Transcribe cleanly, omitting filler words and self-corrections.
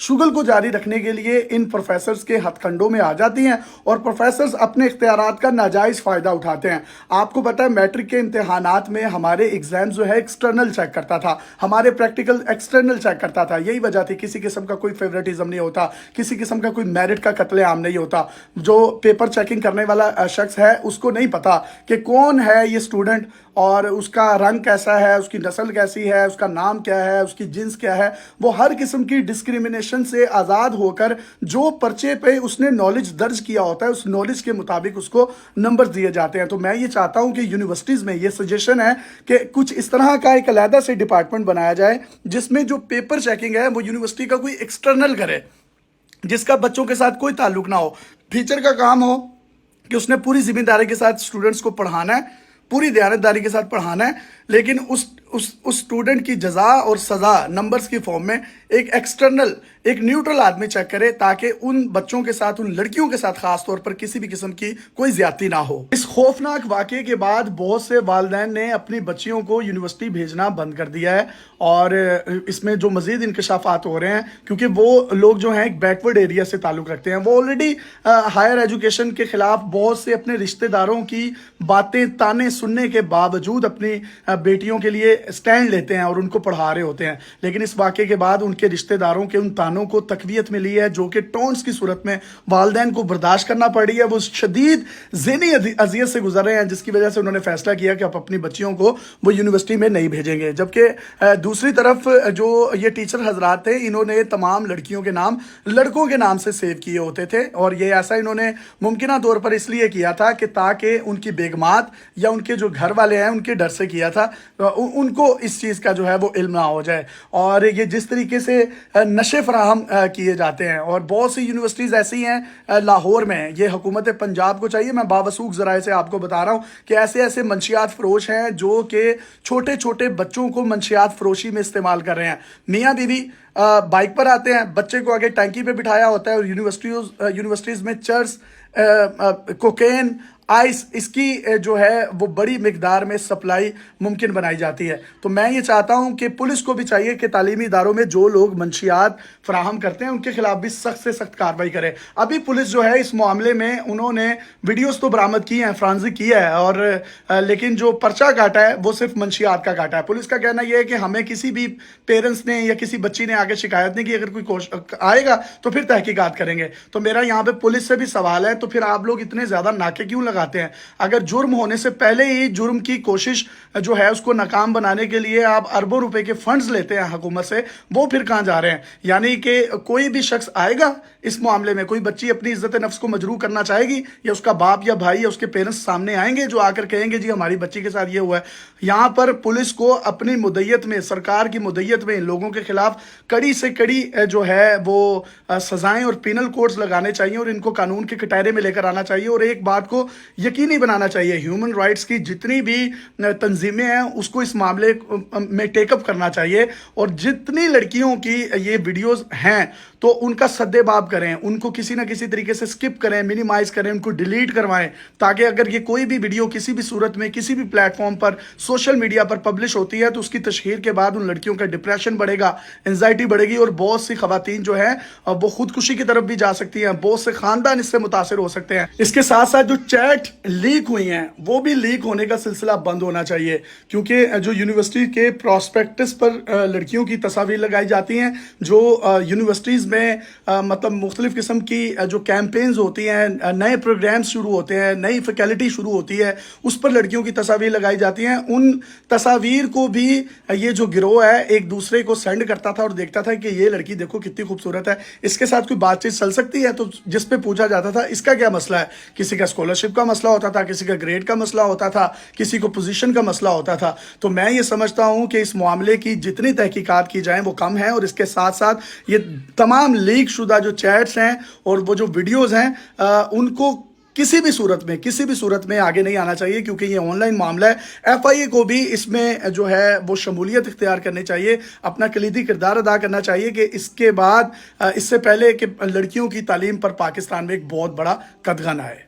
شغل کو جاری رکھنے کے لیے ان پروفیسرز کے ہتھ کنڈوں میں آ جاتی ہیں اور پروفیسرز اپنے اختیارات کا ناجائز فائدہ اٹھاتے ہیں. آپ کو پتہ ہے میٹرک کے امتحانات میں ہمارے ایگزام جو ہے ایکسٹرنل چیک کرتا تھا, ہمارے پریکٹیکل ایکسٹرنل چیک کرتا تھا. یہی وجہ تھی, کسی قسم کا کوئی فیوریٹزم نہیں ہوتا, کسی قسم کا کوئی میرٹ کا قتل عام نہیں ہوتا. جو پیپر چیکنگ کرنے والا شخص ہے اس کو نہیں پتا کہ کون ہے یہ اسٹوڈنٹ اور اس کا رنگ کیسا ہے, اس کی نسل کیسی ہے, اس کا نام کیا ہے, اس کی جنس کیا ہے. وہ ہر قسم کی ڈسکریمنیشن سے آزاد ہو کر جو پرچے پہ اس نے نالج درج کیا ہوتا ہے اس نالج کے مطابق اس کو نمبر دیے جاتے ہیں. تو میں یہ چاہتا ہوں کہ یونیورسٹیز میں یہ سجیشن ہے کہ کچھ اس طرح کا ایک علیحدہ سے ڈپارٹمنٹ بنایا جائے جس میں جو پیپر چیکنگ ہے وہ یونیورسٹی کا کوئی ایکسٹرنل کرے, جس کا بچوں کے ساتھ کوئی تعلق نہ ہو. ٹیچر کا کام ہو کہ اس نے پوری ذمہ داری کے ساتھ اسٹوڈنٹس کو پڑھانا ہے, پوری دیانتداری کے ساتھ پڑھانا ہے, لیکن اس اسٹوڈنٹ کی جزا اور سزا نمبرز کی فارم میں ایک ایکسٹرنل, ایک نیوٹرل آدمی چیک کرے تاکہ ان بچوں کے ساتھ, ان لڑکیوں کے ساتھ خاص طور پر کسی بھی قسم کی کوئی زیادتی نہ ہو. اس خوفناک واقعے کے بعد بہت سے والدین نے اپنی بچیوں کو یونیورسٹی بھیجنا بند کر دیا ہے اور اس میں جو مزید انکشافات ہو رہے ہیں, کیونکہ وہ لوگ جو ہیں ایک بیکورڈ ایریا سے تعلق رکھتے ہیں, وہ آلریڈی ہائر ایجوکیشن کے خلاف بہت سے اپنے رشتہ داروں کی باتیں تانے سننے کے باوجود اپنی بیٹیوں کے لیے سٹینڈ لیتے ہیں اور ان کو پڑھا رہے ہوتے ہیں. لیکن اس واقعے کے بعد ان کے رشتہ داروں کے ان تانوں کو تقویت ملی ہے جو کہ ٹونٹس کی صورت میں والدین کو برداشت کرنا پڑ رہی ہے. وہ شدید ذہنی اذیت سے گزر رہے ہیں جس کی وجہ سے انہوں نے فیصلہ کیا کہ اب اپنی بچیوں کو وہ یونیورسٹی میں نہیں بھیجیں گے. جبکہ دوسری طرف جو یہ ٹیچر حضرات تھے انہوں نے تمام لڑکیوں کے نام لڑکوں کے نام سے سیو کیے ہوتے تھے اور یہ ایسا انہوں نے ممکنہ طور پر اس لیے کیا تھا کہ تاکہ ان کی بیگمات یا ان کے جو گھر والے ہیں ان کے ڈر سے کیا تھا, ان کو اس چیز کا جو ہے وہ علم نہ ہو جائے. اور یہ جس طریقے سے نشے فراہم کیے جاتے ہیں اور بہت سی یونیورسٹیز ایسی ہیں لاہور میں, یہ حکومت پنجاب کو چاہیے, میں باوثوق ذرائع سے آپ کو بتا رہا ہوں کہ ایسے ایسے منشیات فروش ہیں جو کہ چھوٹے چھوٹے بچوں کو منشیات فروشی میں استعمال کر رہے ہیں. میاں بیوی بائک پر آتے ہیں, بچے کو آگے ٹینکی پہ بٹھایا ہوتا ہے اور یونیورسٹیز میں چرس, کوکین, آئس, اس کی جو ہے وہ بڑی مقدار میں سپلائی ممکن بنائی جاتی ہے. تو میں یہ چاہتا ہوں کہ پولیس کو بھی چاہیے کہ تعلیمی اداروں میں جو لوگ منشیات فراہم کرتے ہیں ان کے خلاف بھی سخت سے سخت کارروائی کرے. ابھی پولیس جو ہے اس معاملے میں انہوں نے ویڈیوز تو برآمد کی ہیں, فرانزک کی ہے, اور لیکن جو پرچہ کاٹا ہے وہ صرف منشیات کا کاٹا ہے. پولیس کا کہنا یہ ہے کہ ہمیں کسی بھی پیرنٹس نے یا کسی بچی نے آگے شکایت نہیں کی, اگر کوئی آئے گا تو پھر تحقیقات کریں گے. تو میرا یہاں پہ پولیس سے بھی سوال ہے, تو پھر آپ لوگ اتنے زیادہ ناکے کیوں لگاتے ہیں؟ اگر جرم ہونے سے پہلے ہی جرم کی کوشش جو ہے اس کو ناکام بنانے کے لیے آپ اربوں روپے کے فنڈز لیتے ہیں حکومت سے, وہ پھر کہاں جا رہے ہیں؟ یعنی کہ کوئی بھی شخص آئے گا اس معاملے میں, کوئی بچی اپنی عزت نفس کو مجروح کرنا چاہے گی, یا اس کا باپ یا بھائی یا اس کے پیرنٹس سامنے آئیں گے جو آ کر کہیں گے جی ہماری بچی کے ساتھ یہ ہوا ہے؟ یہاں پر پولیس کو اپنی مدیت میں, سرکار کی مدیت میں ان لوگوں کے خلاف کڑی سے کڑی جو ہے وہ سزائیں اور پینل کوڈز لگانے چاہیے اور ان کو قانون کے کٹہرے میں لے کر آنا چاہیے. اور ایک بات کو یقینی بنانا چاہیے, ہیومن رائٹس کی جتنی بھی تنظیمیں ہیں اس کو اس معاملے میں ٹیک اپ کرنا چاہیے, اور جتنی لڑکیوں کی یہ ویڈیوز ہیں تو ان کا سد باب کریں, ان کو کسی نہ کسی طریقے سے سکپ کریں, منیمائز کریں, ان کو ڈیلیٹ کروائیں, تاکہ اگر یہ کوئی بھی ویڈیو کسی بھی صورت میں کسی بھی پلیٹ فارم پر سوشل میڈیا پر پبلش ہوتی ہے تو اس کی تشہیر کے بعد ان لڑکیوں کا ڈپریشن بڑھے گا, انزائٹی بڑھے گی, اور بہت سی خواتین جو ہیں وہ خودکشی کی طرف بھی جا سکتی ہیں, بہت سے خاندان اس سے متاثر ہو سکتے ہیں. اس کے ساتھ ساتھ جو چیٹ لیک ہوئی ہیں وہ بھی لیک ہونے کا سلسلہ بند ہونا چاہیے, کیونکہ جو یونیورسٹی کے پراسپیکٹس پر لڑکیوں کی تصاویر لگائی جاتی ہیں, جو یونیورسٹیز میں مطلب مختلف قسم کی جو کیمپینز ہوتی ہیں, نئے پروگرامز شروع ہوتے ہیں, نئی فیکلٹی شروع ہوتی ہے, اس پر لڑکیوں کی تصاویر لگائی جاتی ہیں. ان تصاویر کو بھی یہ جو گروہ ہے ایک دوسرے کو سینڈ کرتا تھا اور دیکھتا تھا کہ یہ لڑکی دیکھو کتنی خوبصورت ہے, اس کے ساتھ کوئی بات چیت چل سکتی ہے. تو جس پہ پوچھا جاتا تھا اس کا کیا مسئلہ ہے, کسی کا اسکالرشپ کا مسئلہ ہوتا تھا, کسی کا گریڈ کا مسئلہ ہوتا تھا, کسی کو پوزیشن کا مسئلہ ہوتا تھا. تو میں یہ سمجھتا ہوں کہ اس معاملے کی جتنی تحقیقات کی جائیں وہ کم ہیں, اور اس کے ساتھ ساتھ یہ تمام لیک شدہ جو چیٹس ہیں اور وہ جو ویڈیوز ہیں ان کو کسی بھی صورت میں آگے نہیں آنا چاہیے, کیونکہ یہ آن لائن معاملہ ہے. ایف آئی اے کو بھی اس میں جو ہے وہ شمولیت اختیار کرنی چاہیے, اپنا کلیدی کردار ادا کرنا چاہیے کہ اس کے بعد اس سے پہلے کہ لڑکیوں کی تعلیم پر پاکستان میں ایک بہت بڑا قدغن آئے.